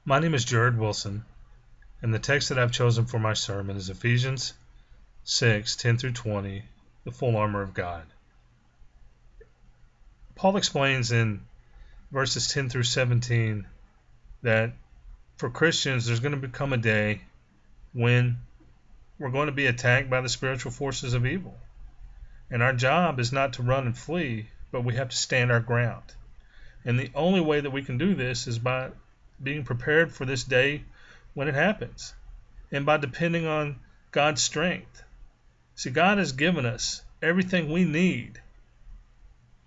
My name is Jared Wilson, and the text that I've chosen for my sermon is Ephesians 6:10 through 20, the full armor of God. Paul explains in verses 10 through 17 that for Christians there's going to become a day when we're going to be attacked by the spiritual forces of evil. And our job is not to run and flee, but we have to stand our ground. And the only way that we can do this is by being prepared for this day when it happens, and by depending on God's strength. See, God has given us everything we need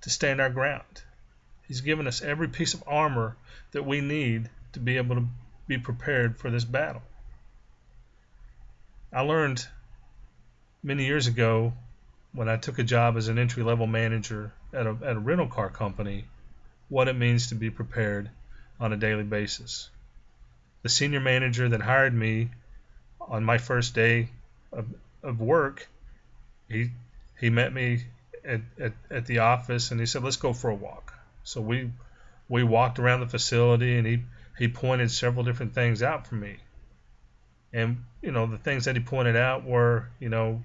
to stand our ground. He's given us every piece of armor that we need to be able to be prepared for this battle. I learned many years ago when I took a job as an entry-level manager at a rental car company what it means to be prepared on a daily basis. The senior manager that hired me on my first day of work, he met me at the office and he said, "Let's go for a walk." So we walked around the facility and he pointed several different things out for me. And the things that he pointed out were the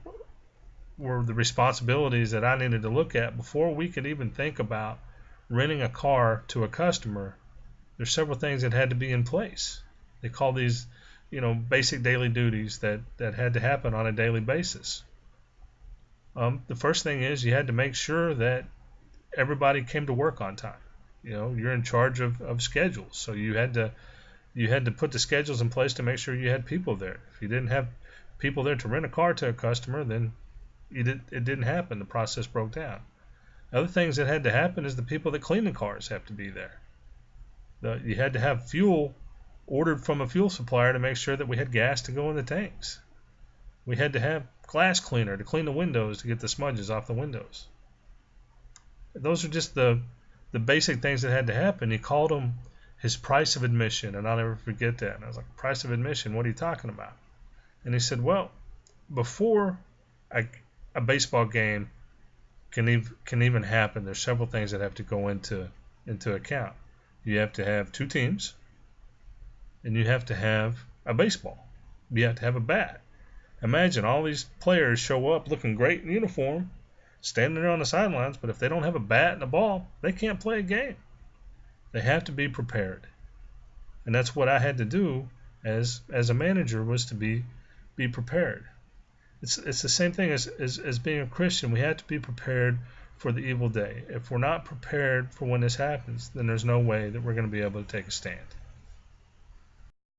responsibilities that I needed to look at before we could even think about renting a car to a customer. There's several things that had to be in place. They call these, basic daily duties that had to happen on a daily basis. The first thing is you had to make sure that everybody came to work on time. You're in charge of schedules, so you had to put the schedules in place to make sure you had people there. If you didn't have people there to rent a car to a customer, then it didn't happen. The process broke down. Other things that had to happen is the people that clean the cars have to be there. You had to have fuel ordered from a fuel supplier to make sure that we had gas to go in the tanks. We had to have glass cleaner to clean the windows to get the smudges off the windows. Those are just the basic things that had to happen. He called them his price of admission, and I'll never forget that. And I was like, "Price of admission? What are you talking about?" And he said, "Well, before a baseball game can even happen, there's several things that have to go into account. You have to have two teams, and you have to have a baseball. You have to have a bat. Imagine all these players show up looking great in uniform, standing there on the sidelines, but if they don't have a bat and a ball, they can't play a game. They have to be prepared." And that's what I had to do as a manager, was to be prepared. It's the same thing as being a Christian. We have to be prepared for the evil day. If we're not prepared for when this happens, then there's no way that we're going to be able to take a stand.